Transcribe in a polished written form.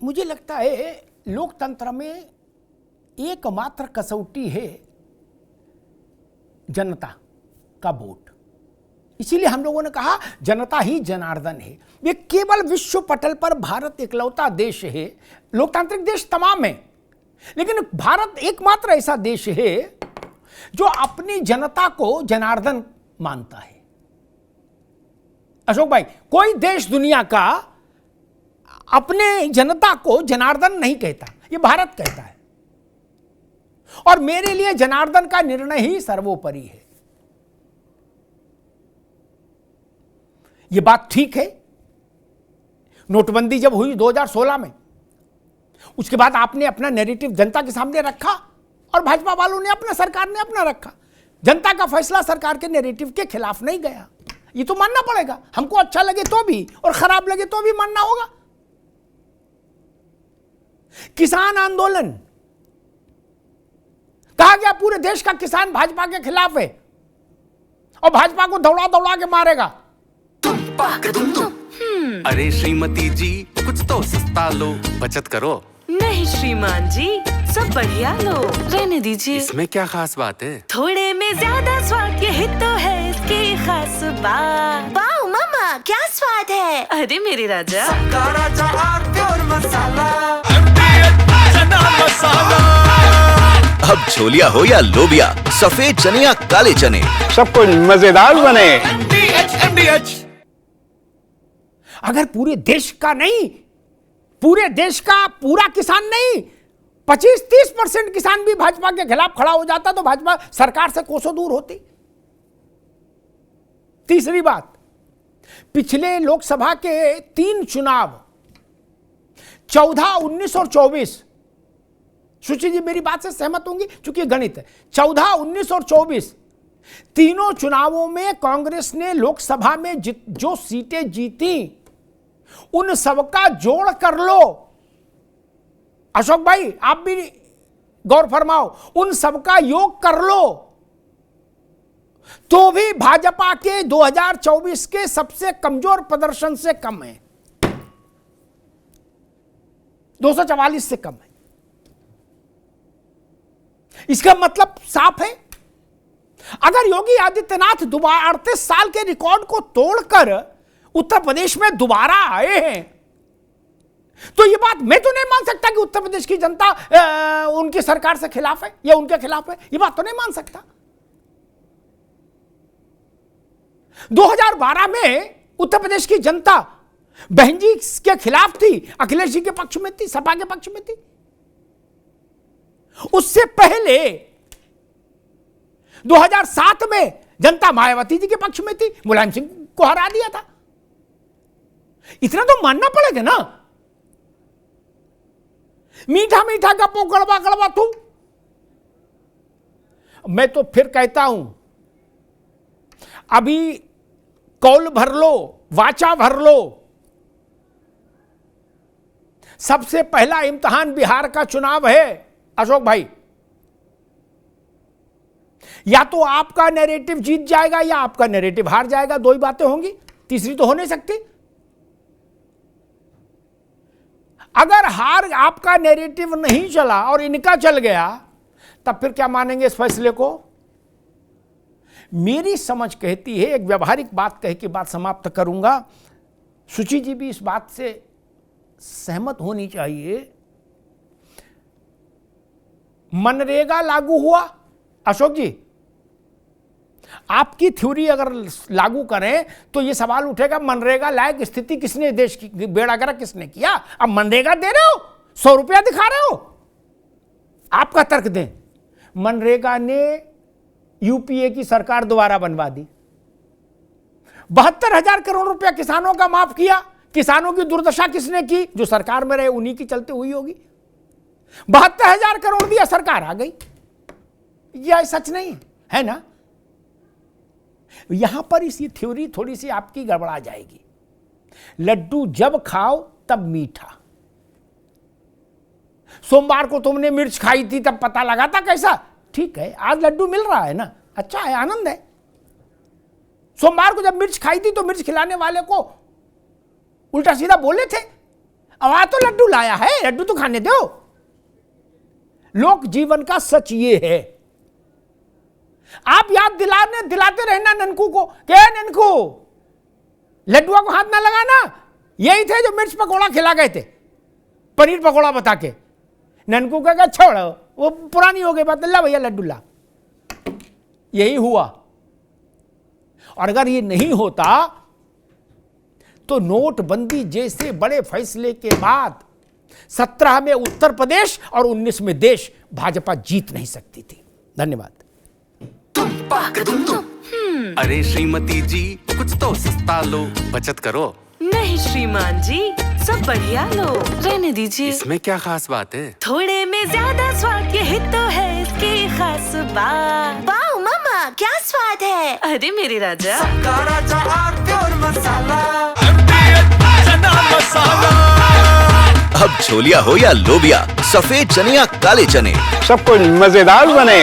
मुझे लगता है लोकतंत्र में एकमात्र कसौटी है जनता का वोट। इसीलिए हम लोगों ने कहा जनता ही जनार्दन है। ये केवल विश्व पटल पर भारत इकलौता देश है, लोकतांत्रिक देश तमाम है, लेकिन भारत एकमात्र ऐसा देश है जो अपनी जनता को जनार्दन मानता है। अशोक भाई, कोई देश दुनिया का अपने जनता को जनार्दन नहीं कहता, ये भारत कहता है। और मेरे लिए जनार्दन का निर्णय ही सर्वोपरि है। यह बात ठीक है। नोटबंदी जब हुई 2016 में, उसके बाद आपने अपना नैरेटिव जनता के सामने रखा और भाजपा वालों ने अपना, सरकार ने अपना रखा। जनता का फैसला सरकार के नैरेटिव के खिलाफ नहीं गया, ये तो मानना पड़ेगा। हमको अच्छा लगे तो भी और खराब लगे तो भी मानना होगा। किसान आंदोलन, कहा गया पूरे देश का किसान भाजपा के खिलाफ है और भाजपा को दौड़ा दौड़ा के मारेगा। अरे श्रीमती जी, कुछ तो सस्ता लो, बचत करो। नहीं श्रीमान जी, सब बढ़िया लो, रहने दीजिए। इसमें क्या खास बात है? थोड़े में ज्यादा स्वाद, यही तो है इसकी खास बात। वाह मामा, क्या स्वाद है। अरे मेरे राजा, अब छोलिया हो या लोबिया, सफेद चने या काले चने, सब कुछ मजेदार बने। अगर पूरे देश का नहीं, पूरे देश का पूरा किसान नहीं, 25-30% किसान भी भाजपा के खिलाफ खड़ा हो जाता तो भाजपा सरकार से कोसों दूर होती। तीसरी बात, पिछले लोकसभा के 3 चुनाव 14, 19 और 24, सुची जी मेरी बात से सहमत होंगी क्योंकि गणित है। 14, 19 और 24 तीनों चुनावों में कांग्रेस ने लोकसभा में जो सीटें जीती उन सबका जोड़ कर लो। अशोक भाई आप भी गौर फरमाओ, उन सबका योग कर लो तो भी भाजपा के 2024 के सबसे कमजोर प्रदर्शन से कम है, 244 से कम है। इसका मतलब साफ है, अगर योगी आदित्यनाथ दोबारा 38 साल के रिकॉर्ड को तोड़कर उत्तर प्रदेश में दोबारा आए हैं तो यह बात मैं तो नहीं मान सकता कि उत्तर प्रदेश की जनता उनकी सरकार से खिलाफ है या उनके खिलाफ है। यह बात तो नहीं मान सकता। 2012 में उत्तर प्रदेश की जनता बहन जी के खिलाफ थी, अखिलेश जी के पक्ष में थी, सपा के पक्ष में थी। उससे पहले 2007 में जनता मायावती जी के पक्ष में थी, मुलायम सिंह को हरा दिया था। इतना तो मानना पड़ेगा ना। मीठा मीठा गप्पो गड़बा गड़बा तू। मैं तो फिर कहता हूं, अभी कौल भर लो, वाचा भर लो। सबसे पहला इम्तिहान बिहार का चुनाव है अशोक भाई। या तो आपका नैरेटिव जीत जाएगा या आपका नैरेटिव हार जाएगा, दो ही बातें होंगी, तीसरी तो हो नहीं सकती। अगर हार आपका नैरेटिव नहीं चला और इनका चल गया तब फिर क्या मानेंगे इस फैसले को। मेरी समझ कहती है, एक व्यवहारिक बात कह के बात समाप्त करूंगा, सुची जी भी इस बात से सहमत होनी चाहिए। मनरेगा लागू हुआ, अशोक जी आपकी थ्योरी अगर लागू करें तो यह सवाल उठेगा मनरेगा लायक स्थिति किसने, देश की बेड़ागर्क किसने किया। अब मनरेगा दे रहे हो, 100 रुपया दिखा रहे हो, आपका तर्क दें। मनरेगा ने यूपीए की सरकार दोबारा बनवा दी, 72,000 करोड़ रुपया किसानों का माफ किया। किसानों की दुर्दशा किसने की, जो सरकार में रहे उन्हीं की चलते हुई होगी। 72,000 करोड़ दिया, सरकार आ गई। यह सच नहीं है ना। यहां पर इसी थ्योरी थोड़ी सी आपकी गड़बड़ा जाएगी। लड्डू जब खाओ तब मीठा। सोमवार को तुमने मिर्च खाई थी तब पता लगा था कैसा, ठीक है आज लड्डू मिल रहा है ना, अच्छा है, आनंद है। सोमवार को जब मिर्च खाई थी तो मिर्च खिलाने वाले को उल्टा सीधा बोले थे, अब तो लड्डू लाया है, लड्डू तो खाने दो। लोक जीवन का सच ये है। आप याद दिलाते रहना ननकू को, क्या ननकू लड्डुआ को हाथ ना लगाना। यही थे जो मिर्च पकौड़ा खिला गए थे, पनीर पकौड़ा बता के। ननकू का छोड़ो, वो पुरानी हो गई बात, ला भैया लड्डू ला। यही हुआ। और अगर ये नहीं होता तो नोटबंदी जैसे बड़े फैसले के बाद 17 में उत्तर प्रदेश और 19 में देश भाजपा जीत नहीं सकती थी। धन्यवाद। अरे श्रीमती जी कुछ तो सस्ता लो, बचत करो। नहीं श्रीमान जी, सब बढ़िया लो, रहने दीजिए। इसमें क्या खास बात है? थोड़े में ज्यादा स्वाद, यही तो है इसकी खास बात। वाओ मामा, क्या स्वाद है। अरे मेरे राजा, अब छोलिया हो या लोबिया, सफेद चने या काले चने, सब कुछ मजेदार बने।